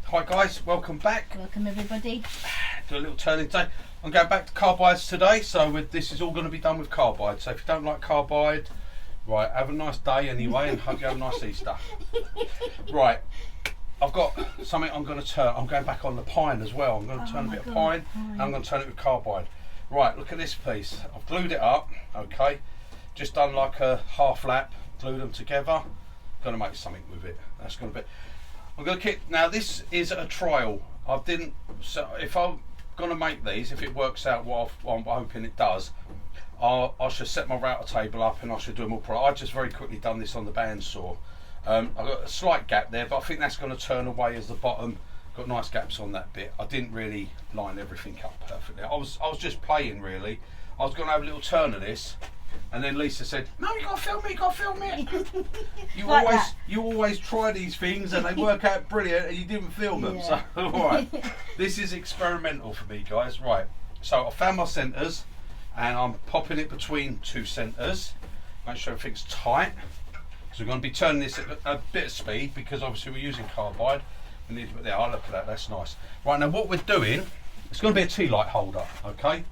Hi guys, welcome back. Welcome everybody. Do a little turning today. I'm going back to carbides today, so this is all going to be done with carbide. So if you don't like carbide, right, have a nice day anyway, and hope you have a nice Easter. Right, I've got something I'm going to turn. I'm going back on the pine as well. I'm going to turn a bit of pine, and I'm going to turn it with carbide. Right, look at this piece. I've glued it up, okay. Just done like a half lap, glued them together. Going to make something with it. That's going to be. I'm going to keep. Now this is a trial. I didn't. So if I'm going to make these, if it works out what I'm hoping it does, I should set my router table up and I should do them all properly. I just very quickly done this on the bandsaw. I've got a slight gap there, but I think that's going to turn away as the bottom. Got nice gaps on that bit. I didn't really line everything up perfectly. I was just playing really. I was going to have a little turn of this. And then Lisa said, "No, you got to film me. You got to film me. You always try these things and they work out brilliant, and you didn't film them." Yeah. So, all right, this is experimental for me, guys. Right. So I found my centres, and I'm popping it between two centres. Make sure everything's tight. So we're going to be turning this at a bit of speed because obviously we're using carbide. We need to put there. Oh, look at that. That's nice. Right now, what we're doing, it's going to be a tea light holder. Okay.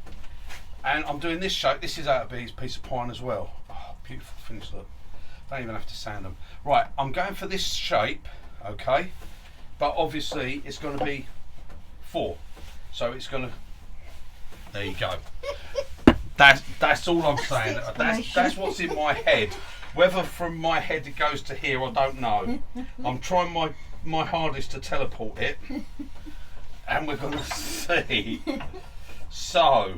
And I'm doing this shape. This is out of a piece of pine as well. Oh, beautiful finish, look. Don't even have to sand them. Right, I'm going for this shape, okay? But obviously it's going to be 4. So it's going to, there you go. That's all I'm saying. That's what's in my head. Whether from my head it goes to here, I don't know. I'm trying my hardest to teleport it. And we're going to see. So.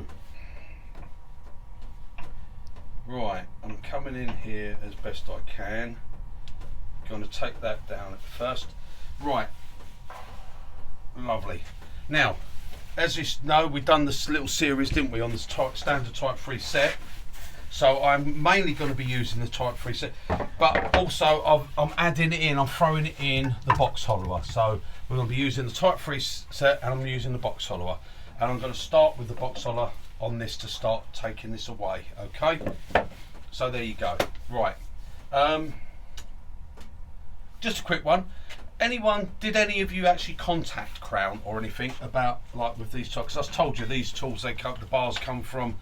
Right, I'm coming in here as best I can. Going to take that down at first. Right, lovely. Now, as you know, we've done this little series, didn't we, on this standard Type 3 set. So I'm mainly going to be using the Type 3 set, but also I'm adding it in, I'm throwing it in the box hollower. So we're going to be using the Type 3 set and I'm using the box hollower. And I'm going to start with the box hollower on this to start taking this away, okay? So there you go. Right, just a quick one. Did any of you actually contact Crown or anything about, like, with these tools? Because I told you these tools, the bars come from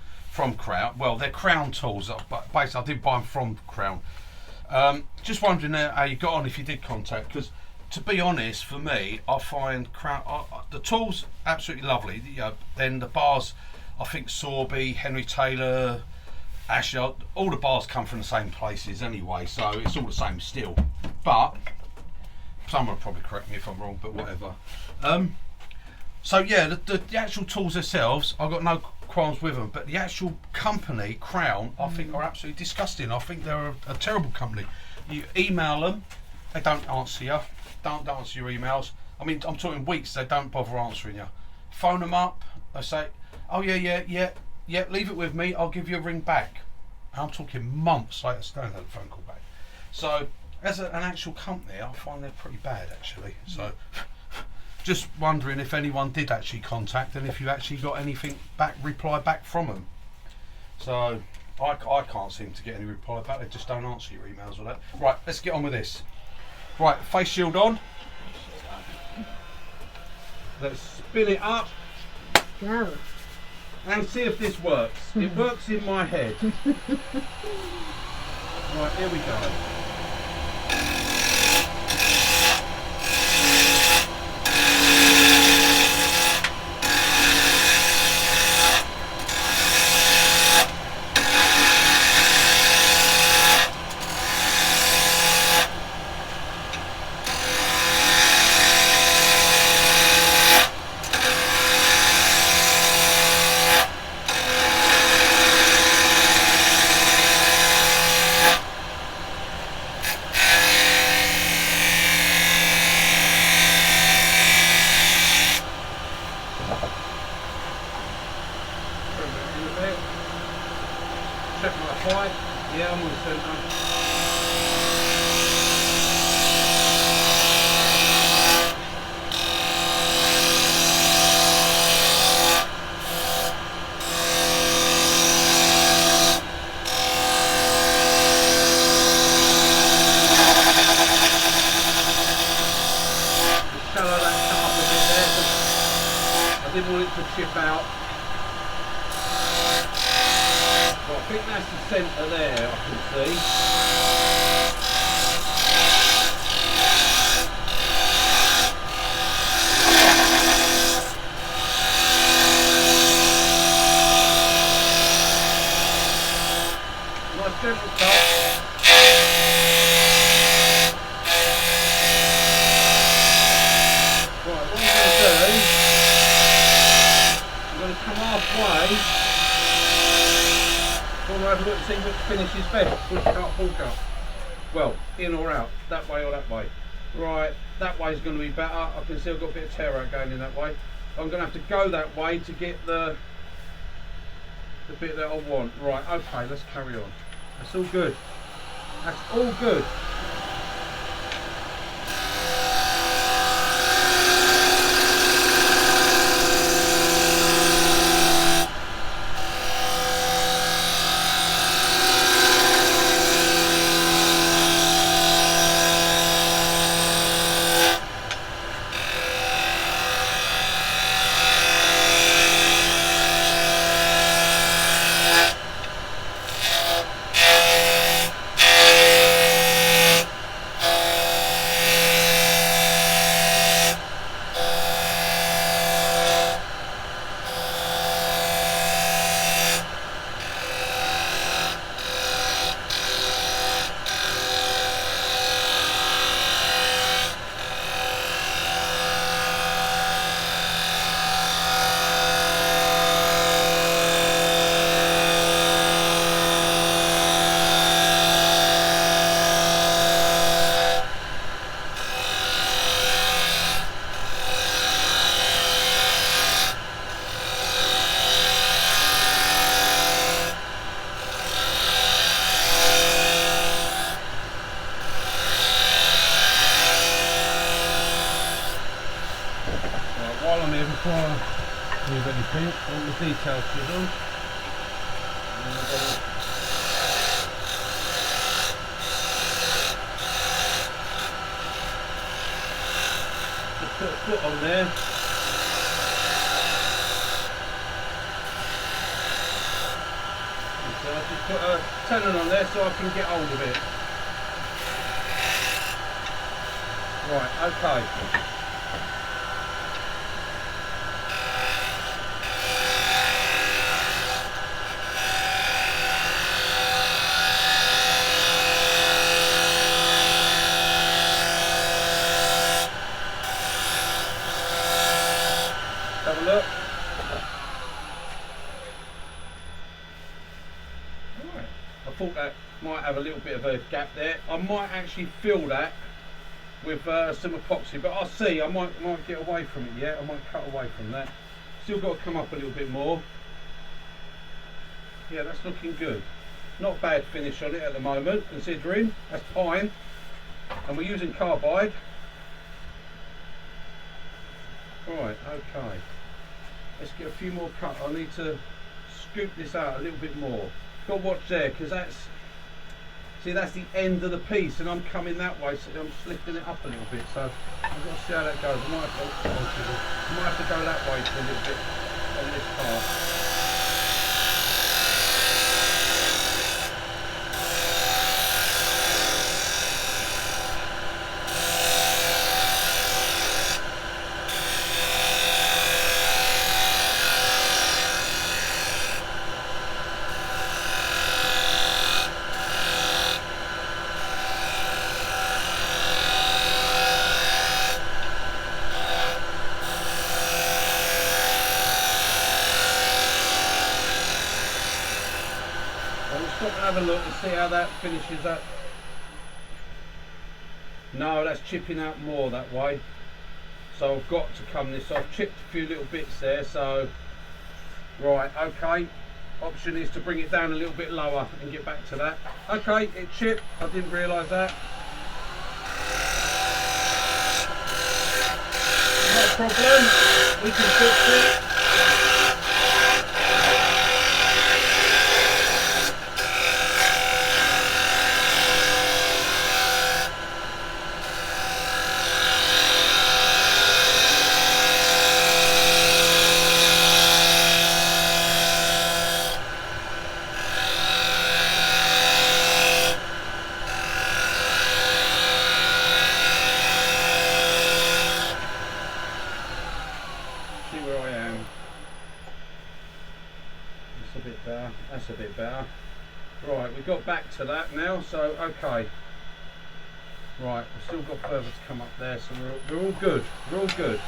Crown. Well, they're Crown tools, but basically I did buy them from Crown. Just wondering how you got on, if you did contact, because to be honest, for me, I find Crown, the tools absolutely lovely. Then the bars, I think Sorby, Henry Taylor, Asher, all the bars come from the same places anyway, so it's all the same still. But someone will probably correct me if I'm wrong, but whatever. So yeah, the actual tools themselves, I've got no qualms with them, but the actual company, Crown, I think are absolutely disgusting. I think they're a terrible company. You email them, they don't answer you. Don't answer your emails. I mean, I'm talking weeks, they don't bother answering you. Phone them up, they say, "Oh yeah, leave it with me, I'll give you a ring back." And I'm talking months later, still haven't had a phone call back. So as an actual company, I find they're pretty bad actually. So just wondering if anyone did actually contact and if you actually got anything reply back from them. So I can't seem to get any reply back, they just don't answer your emails or that. Right, let's get on with this. Right, face shield on. Let's spin it up. Go. And see if this works. It works in my head. Right, here we go. didn't want it to chip out. Well, I think that's the centre there, I can see. Nice gentle cut. Right, what I'm going to do, I'm going to come halfway. I want to have a look and see which finishes best. Push cut, pull cut. Well, in or out, that way or that way. Right, that way is going to be better. I can see I've got a bit of tear out going in that way. I'm going to have to go that way to get the bit that I want. Right, okay, let's carry on. That's all good. That's all good. While I'm here, before I move anything, all the details chiseled. Just put a foot on there. So I just put a tenon on there so I can get hold of it. Right, okay. Have a look. Right. I thought that might have a little bit of a gap there. I might actually fill that with some epoxy, but I'll see. I might get away from it yet. I might cut away from that. Still got to come up a little bit more. Yeah, that's looking good. Not a bad finish on it at the moment, considering that's pine, and we're using carbide. Right, okay. Let's get a few more cut. I need to scoop this out a little bit more. Got to watch there, because that's the end of the piece, and I'm coming that way, so I'm just lifting it up a little bit. So I've got to see how that goes. I might have to go that way for a little bit on this part. Stop and have a look and see how that finishes up. No, that's chipping out more that way. So I've got to come this. I've chipped a few little bits there, so right, okay. Option is to bring it down a little bit lower and get back to that. Okay, it chipped. I didn't realise that. Not a problem. We can fix it. That's a bit better. Right, we got back to that now, so okay. Right, we've still got further to come up there, so we're all good. We're all good.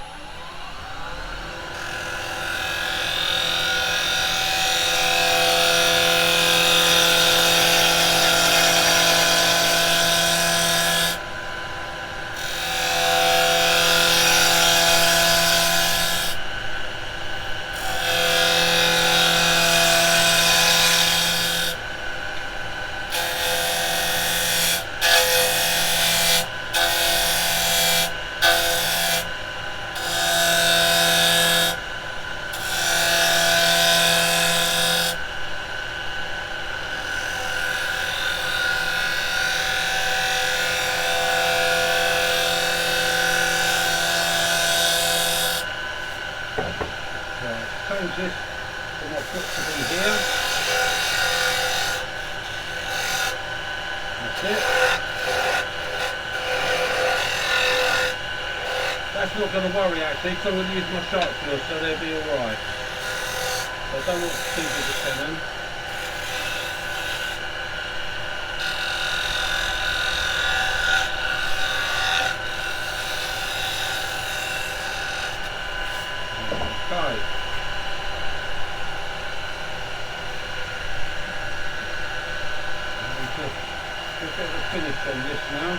Change this from my foot to be here. That's it. That's not going to worry actually, because I'm going to use my shark fluid, so they'll be alright. So I don't want too big a tenon. Okay. A bit of a finish on this now.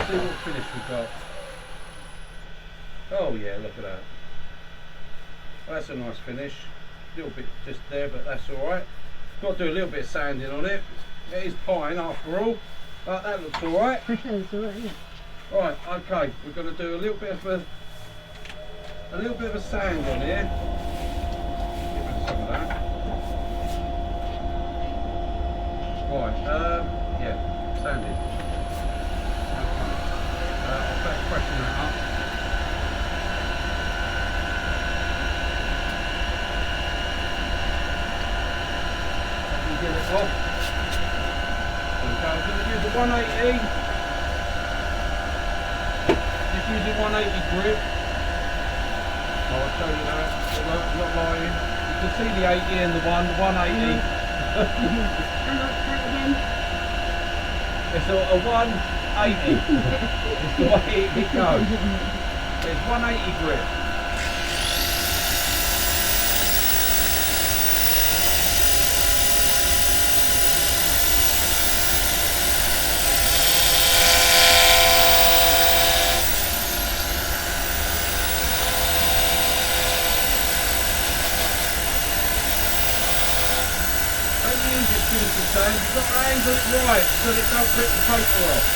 See what finish we got. Oh yeah, look at that. That's a nice finish. A little bit just there, but that's alright. Got to do a little bit of sanding on it. It is pine after all, but that looks alright. That's all right, yeah. Right, okay, we're going to do a little bit of a sand on here. Get rid of some of that. Right, yeah, sanding. I'll start freshening that up. Let me get it off. Okay, I'm going to use a 180. Just using 180 grip. Oh, I'll show you that. I'm not lying. You can see the 80 and the 180. And what's that again? It's a 180. It's the way it goes. It's 180 grip. Don't use it too much, you've got to angle it right so that it don't rip the paper off.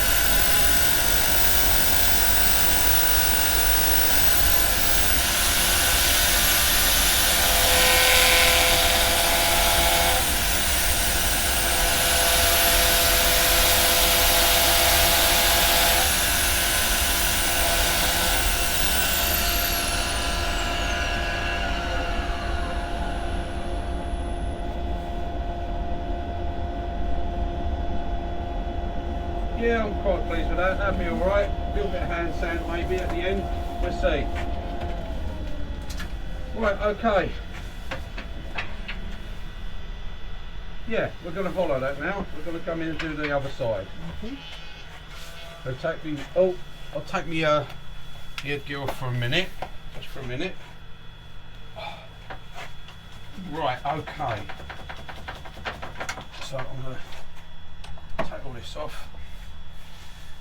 Yeah, I'm quite pleased with that. That'll be alright. A little bit of hand sand maybe at the end. We'll see. Right, okay. Yeah, we're going to follow that now. We're going to come in and do the other side. Okay. So take me. I'll take me ear gear off for a minute. Just for a minute. Right, okay. So I'm going to take all this off,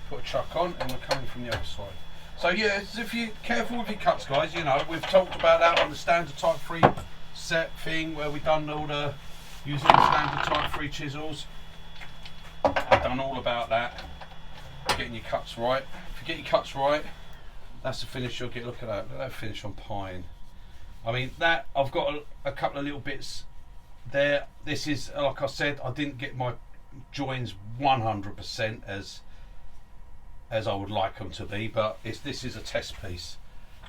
put a chuck on, and we're coming from the other side. So yeah, if you're careful with your cuts, guys, you know, we've talked about that on the standard type 3 set thing where we've done all the using the standard type 3 chisels. I've done all about that, getting your cuts right. If you get your cuts right, that's the finish you'll get. Look at that finish on pine. I mean, that I've got a couple of little bits there. This is, like I said, I didn't get my joins 100% as I would like them to be, but this is a test piece.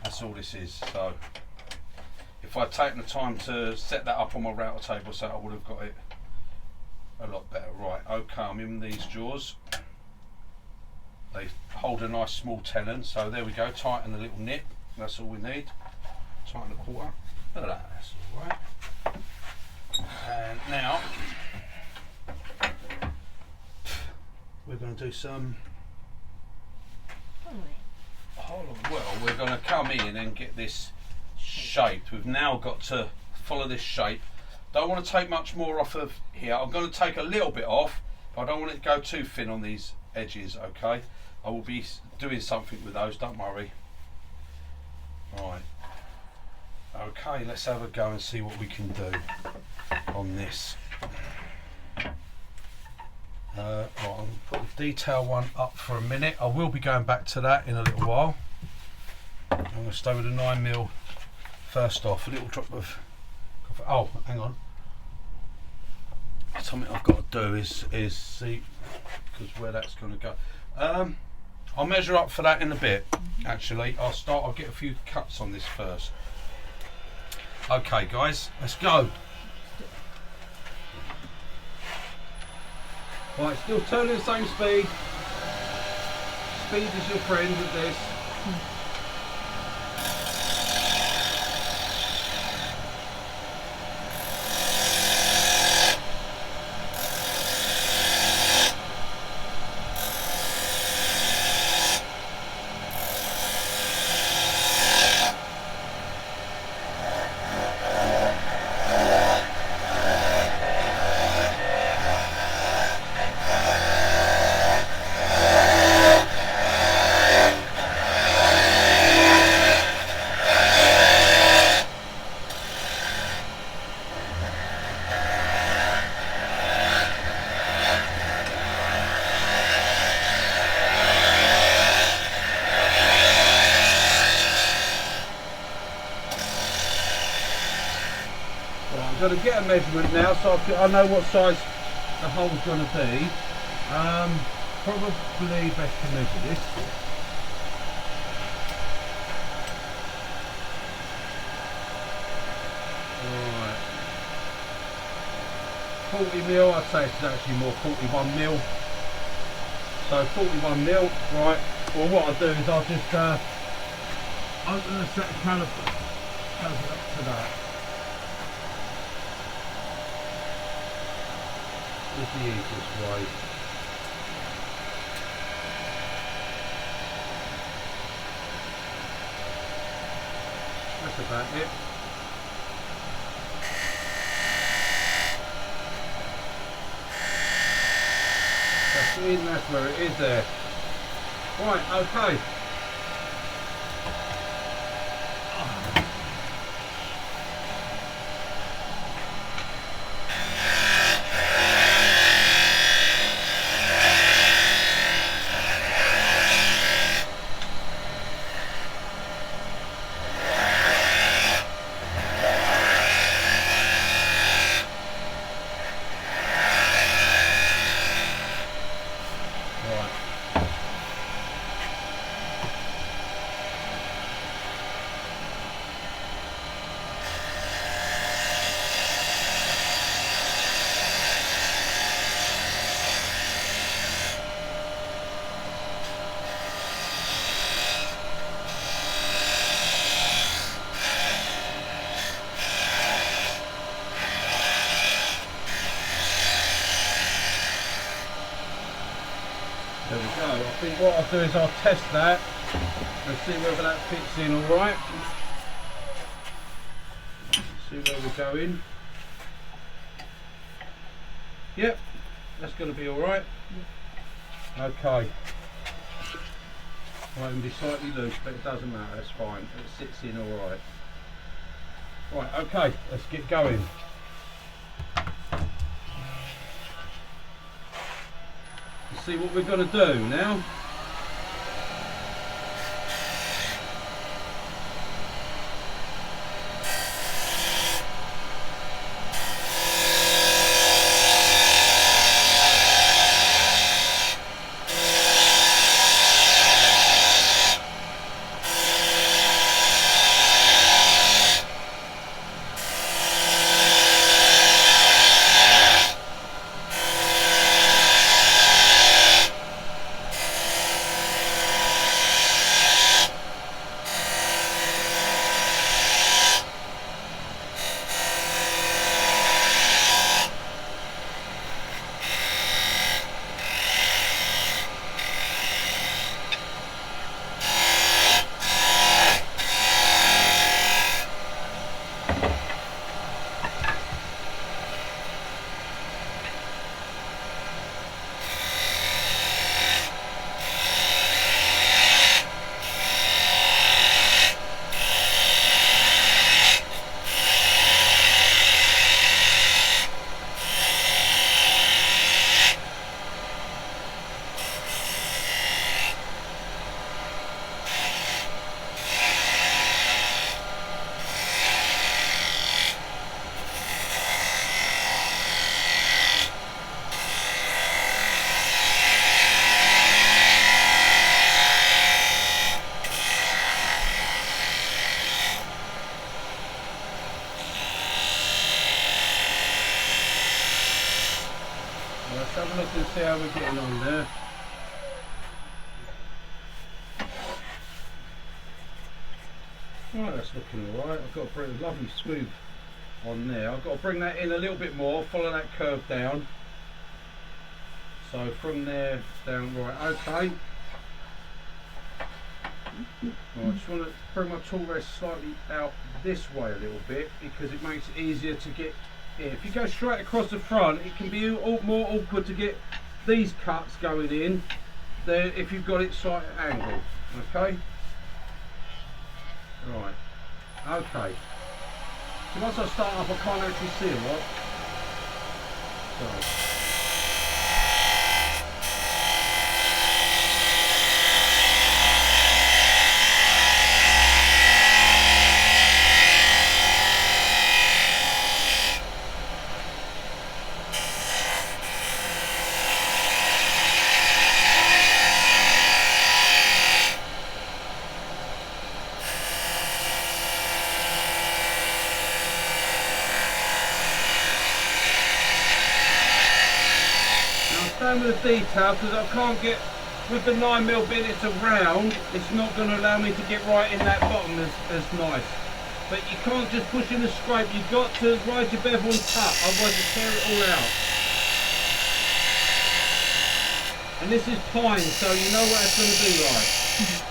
That's all this is. So if I'd taken the time to set that up on my router table, so I would have got it a lot better. Right, okay, I'm in these jaws. They hold a nice small tenon, so there we go. Tighten the little nip, that's all we need. Tighten the quarter. Look at that, that's all right. And now we're going to do some. Well, we're going to come in and get this shaped. We've now got to follow this shape. Don't want to take much more off of here. I'm going to take a little bit off, but I don't want it to go too thin on these edges, okay? I will be doing something with those, don't worry. Right. Okay, let's have a go and see what we can do on this. Right, I'm going to put the detail one up for a minute. I will be going back to that in a little while. I'm going to stay with the 9mm first off. A little drop of. Oh, hang on. Something I've got to do is see because where that's going to go. I'll measure up for that in a bit. Actually, I'll get a few cuts on this first. Okay, guys, let's go. Right, still turning the same speed. Speed is your friend with this. I'm going to get a measurement now so I know what size the hole's going to be. Probably best to measure this. Alright. 40mm, I'd say it's actually more 41mm. So 41mm, right. Well, what I'll do is I'll just I'm going to set the caliper up to that. Is the easiest way. That's about it. That's in, that's where it is there. Right, okay. There we go. I think what I'll do is I'll test that and see whether that fits in all right. See where we're going. Yep, that's going to be alright. Okay. Might even be slightly loose, but it doesn't matter, that's fine. It sits in alright. Right, okay, let's get going. Let's see what we're going to do now. Let's have a look and see how we're getting on there. Right, that's looking alright. I've got to bring a lovely smooth on there. I've got to bring that in a little bit more, follow that curve down. So from there down, right, okay. I just want to bring my tool rest slightly out this way a little bit because it makes it easier to get in. If you go straight across the front, it can be more awkward to get these cuts going in there if you've got it slight angle. Okay. Right. Okay. So once I start up, I can't actually see a lot. So. With the detail because I can't get with the 9mm bit it's around, it's not going to allow me to get right in that bottom as nice, but you can't just push in a scrape, you've got to ride your bevel and cut, otherwise you tear it all out. And this is pine, so you know what it's going to be like.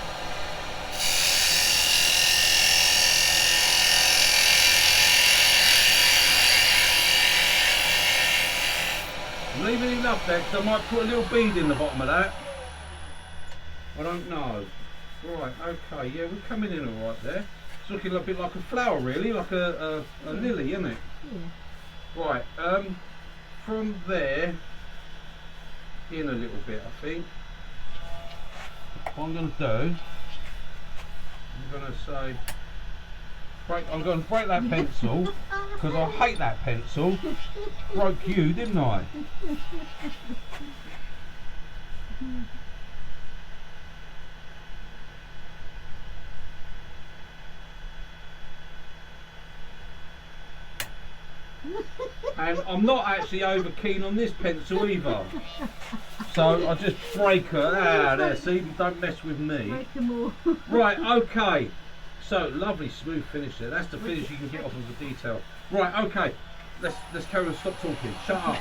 I'm leaving enough there because I might put a little bead in the bottom of that. I don't know. Right, okay, yeah, we're coming in alright there. It's looking a bit like a flower really, like a lily, isn't it? Yeah. Right, from there, in a little bit I think. What I'm going to do, I'm going to say, I'm going to break that pencil because I hate that pencil. Broke you, didn't I? And I'm not actually over keen on this pencil either. So I just break her. Ah, there, see, don't mess with me. Break them all. Right, okay. So lovely smooth finish there. That's the finish you can get off of the detail. Right, okay. Let's carry on. Stop talking. Shut up.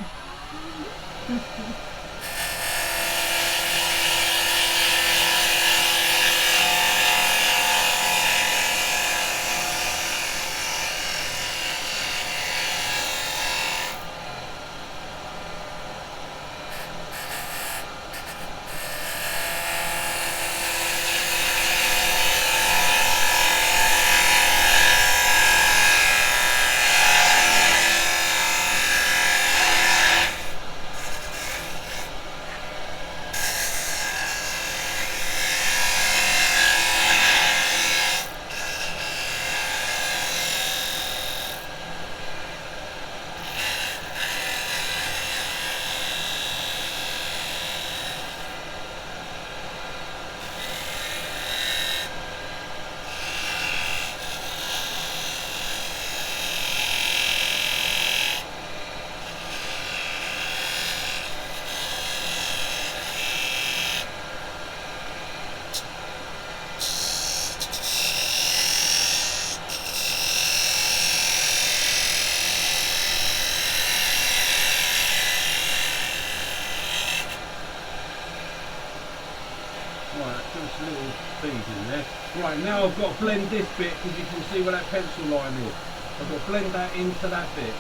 little bead in there. Right, now I've got to blend this bit because you can see where that pencil line is. I've got to blend that into that bit.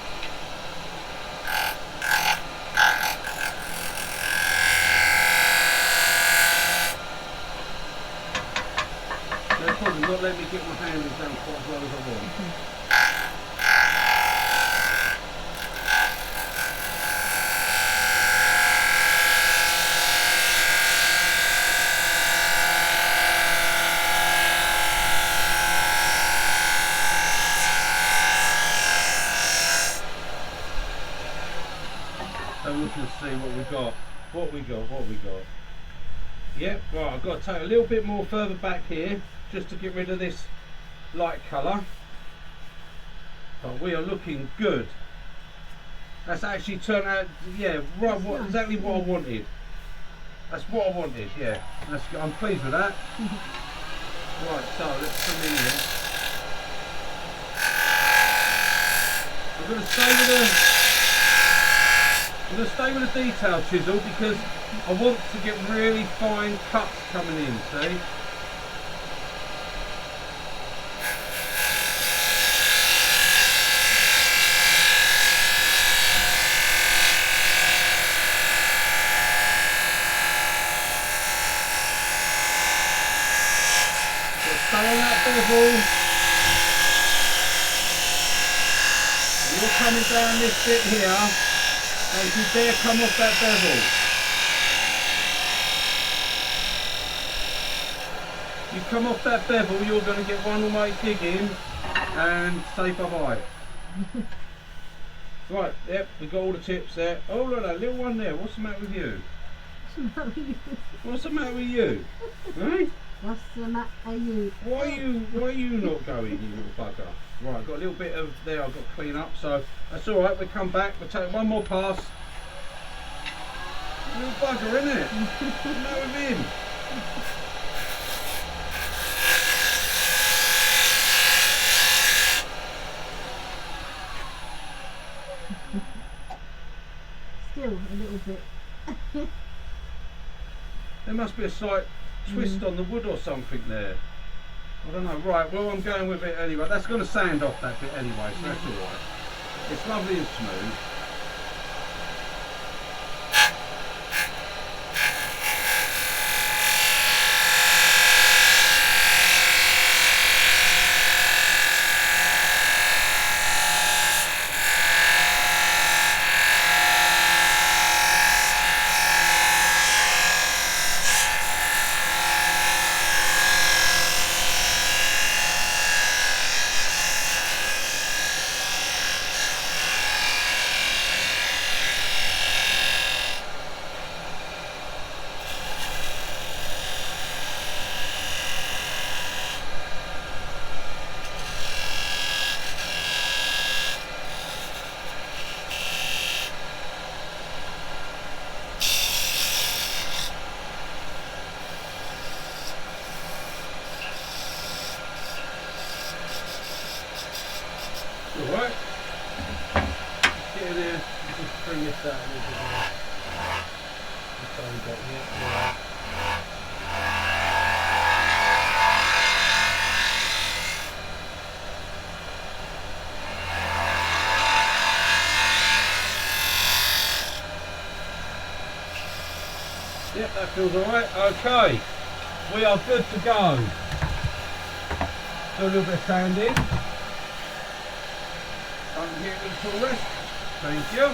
They're probably not letting me get my handles down quite as low as I want. So we can see what we got. What we got. Yep, right, I've got to take a little bit more further back here just to get rid of this light colour. But we are looking good. That's actually turned out, yeah, right, exactly what I wanted. That's what I wanted, yeah. That's, I'm pleased with that. Right, so let's come in here. I'm going to stay with the detail chisel because I want to get really fine cuts coming in, see? So stay on that bevel. And you're coming down this bit here. Don't you dare come off that bevel. You come off that bevel, you're going to get one almighty dig in and say bye-bye. Right, yep, we got all the tips there. Oh, look, that little one there. What's the matter with you? What's the matter with you? Right? What's the matter with you? Why are you not going, you little bugger? Right, I've got a little bit of there I've got to clean up, so that's alright, we'll come back, we'll take one more pass. Little bugger, isn't it? What's the matter with him? Still a little bit. There must be a slight twist on the wood or something there. I don't know. Right, well, I'm going with it anyway. That's going to sand off that bit anyway, so that's alright. It's lovely and smooth. Alright. Get in there, just bring this out a little bit more. That's all we got yet. Right. Yep, that feels alright. Okay, we are good to go. Do a little bit of sanding. Don't get it to rest. Thank you.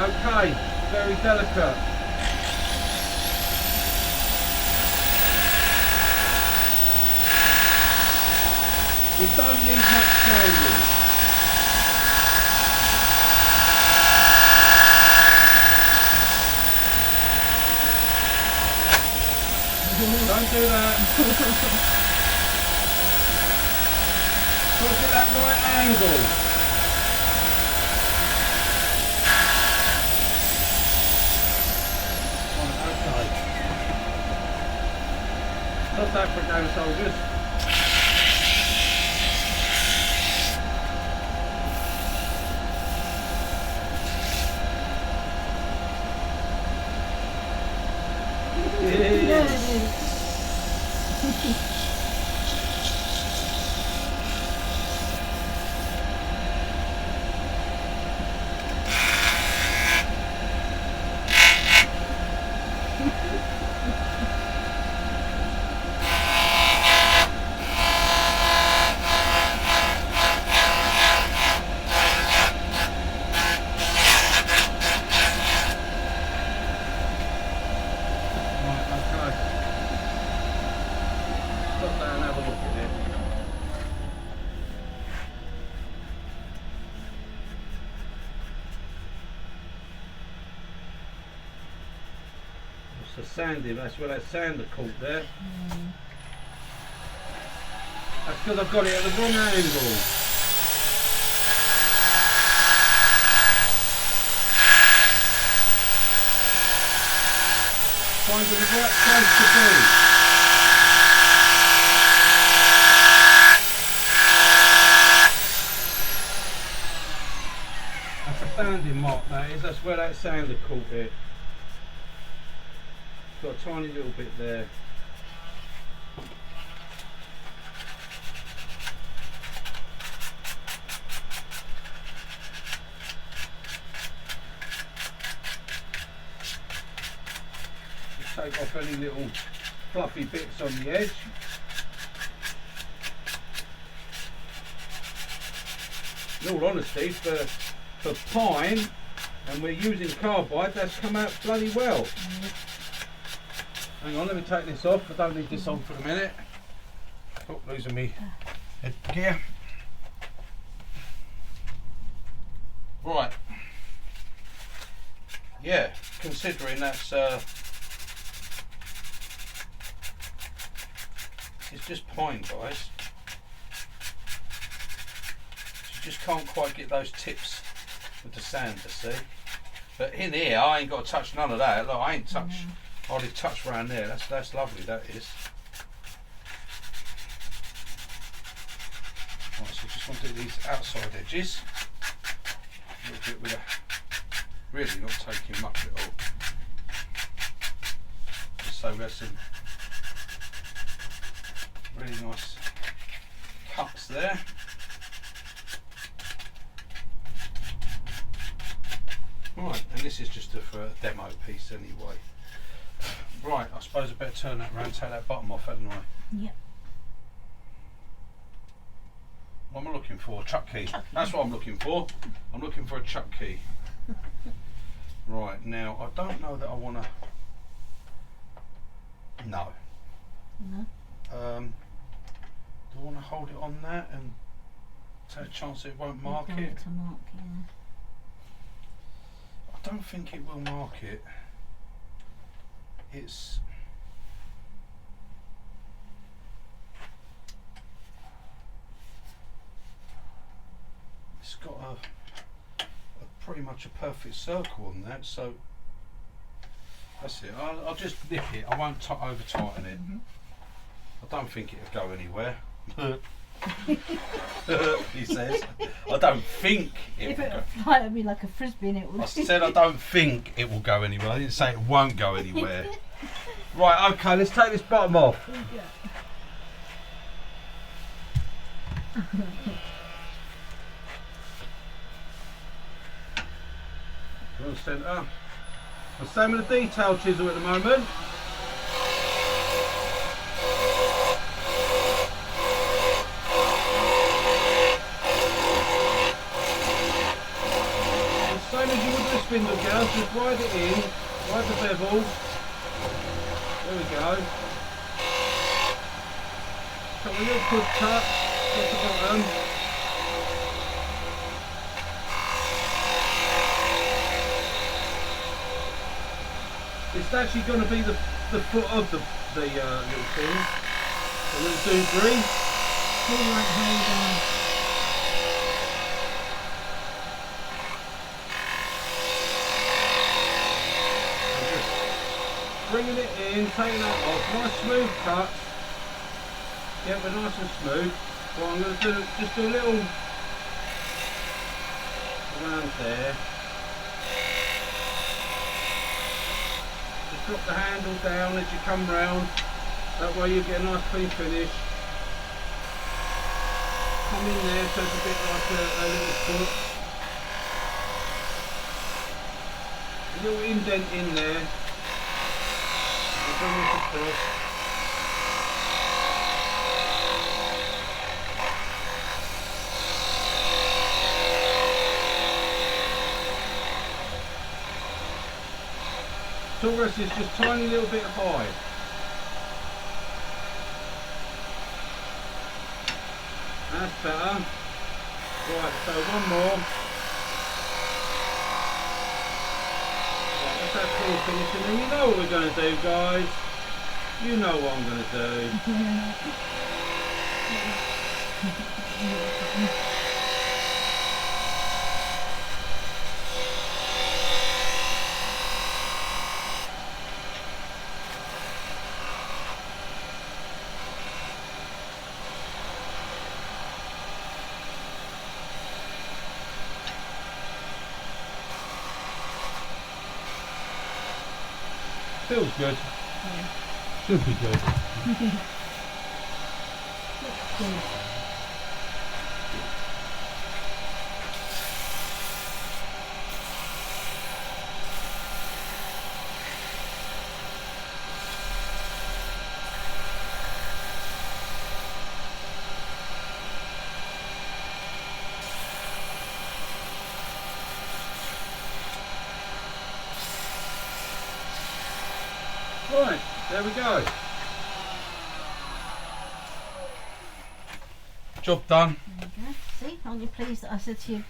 Okay, very delicate. We don't need much sanding. Don't do that. Look at that right angle. Right, okay. Stop that for game soldiers. The sandy, that's where that sander caught there. That's because I've got it at the wrong angle. Find the right place to be. That's a banding mark, that is. That's where that sander caught it. Got a tiny little bit there. Just take off any little fluffy bits on the edge. In all honesty, for pine, and we're using carbide, that's come out bloody well. Hang on, let me take this off. I don't need this on for a minute. Oh, losing me head gear. Right. Yeah, considering that's it's just pine, guys. You just can't quite get those tips with the sander, see? But in here, I ain't got to touch none of that. Look, I ain't touched. Hardly touch around there. That's lovely. That is. Right, so just want to do these outside edges. A little bit with a, really not taking much at all. Just so we have some really nice cuts there. Right, and this is just for a demo piece anyway. Right, I suppose I better turn that around and take that bottom off, hadn't I? Yep. What am I looking for? Chuck key. Chuck key. That's what I'm looking for. I'm looking for a chuck key. Right, now I don't know that I want to... No. No. Do I want to hold it on that and take a chance that it won't mark You've got it? to mark, yeah. I don't think it will mark it. It's got a pretty much a perfect circle on that, so that's it. I'll just nip it. I won't over tighten it. I don't think it'll go anywhere. He says. I don't think it If will it go. would fly at me like a frisbee, and it would. I said I don't think it will go anywhere. I didn't say it won't go anywhere. Right, okay, let's take this bottom off. One centre. I'm staying with the detail chisel at the moment. Same as you would with a spindle gouge, just ride it in, ride the bevel. There we go. Couple of little good cuts at the bottom. It's actually going to be the foot of the little thing. A little doobree. Pull like hold on. Bringing it in, taking that off, nice smooth cut. Yeah, but nice and smooth. Well, I'm going to just do a little around there. Just drop the handle down as you come round. That way you get a nice clean finish. Come in there so it's a bit like a little foot. A little indent in there. We'll bring this across. Tool rest is just tiny little bit high. That's better. Right, so one more. Right, that's that clean finish, and then you know what we're going to do, guys. You know what I'm going to do. Feels good. Yeah. Should be good. Looks good. Right, there we go. Job done. There you go. See, aren't you pleased that I said to you,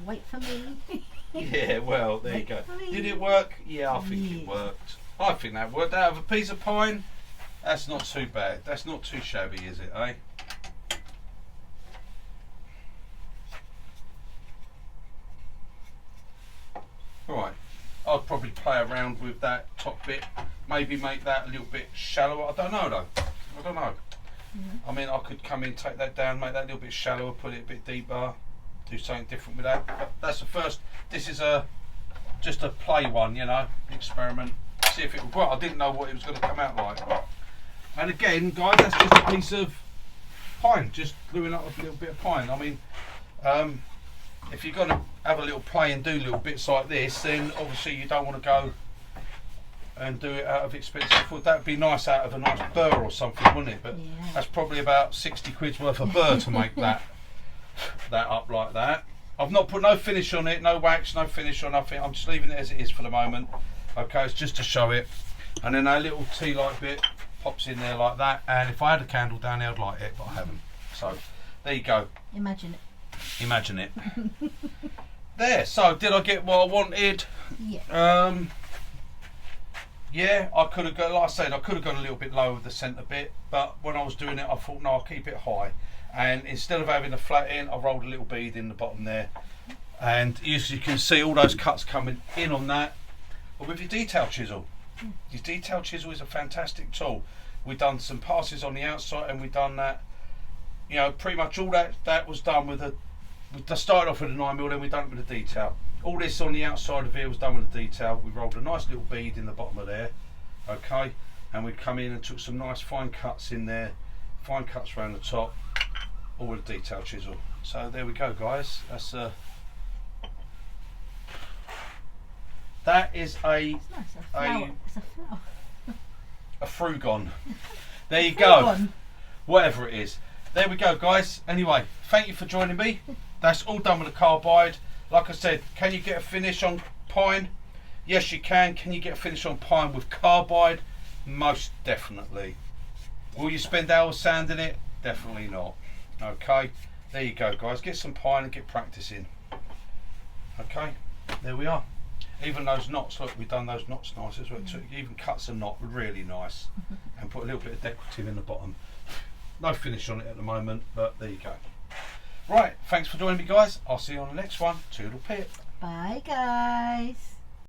wait for me? Yeah, well, there you go. Did it work? Yeah, I think it worked. I think that worked. Out of a piece of pine, that's not too bad. That's not too shabby, is it, eh? Right, I'd probably play around with that top bit. Maybe make that a little bit shallower. I don't know though. I don't know. I mean, I could come in, take that down, make that a little bit shallower, put it a bit deeper, do something different with that. But that's the first. This is just a play one, you know, experiment. See if it would work. I didn't know what it was going to come out like. And again, guys, that's just a piece of pine, just gluing up a little bit of pine. I mean, if you're going to have a little play and do little bits like this, then obviously you don't want to go and do it out of expensive wood. That'd be nice out of a nice burr or something, wouldn't it? But Yeah. that's probably about 60 quid's worth of burr to make that up like that. I've not put no finish on it, no wax, no finish or nothing. I'm just leaving it as it is for the moment. Okay, it's just to show it. And then a little tea light bit pops in there like that. And if I had a candle down there, I'd light it, but I haven't. So there you go. Imagine it. Imagine it. There. So did I get what I wanted? Yeah. Yeah, I could have gone, like I said, I could have gone a little bit lower with the centre bit, but when I was doing it, I thought, no, I'll keep it high. And instead of having a flat end, I rolled a little bead in the bottom there. And as you can see, all those cuts coming in on that. But with your detail chisel, your detail chisel is a fantastic tool. We've done some passes on the outside, and we've done that, you know, pretty much all that was done with we started off with a 9mm, then we done it with a detail. All this on the outside of here was done with a detail. We rolled a nice little bead in the bottom of there, okay, and we come in and took some nice fine cuts in there, fine cuts around the top, all with a detail chisel. So there we go, guys. That's that is a It's nice. A flower. It's a flower. a frugon. There you go. Whatever it is. There we go, guys. Anyway, thank you for joining me. That's all done with a carbide. Like I said, can you get a finish on pine? Yes, you can. Can you get a finish on pine with carbide? Most definitely. Will you spend hours sanding it? Definitely not. Okay, there you go, guys. Get some pine and get practicing. Okay, there we are. Even those knots, look, we've done those knots nice as well. Even cuts a knot really nice, and put a little bit of decorative in the bottom. No finish on it at the moment, but there you go. Right, thanks for joining me, guys. I'll see you on the next one. Toodle pip. Bye, guys.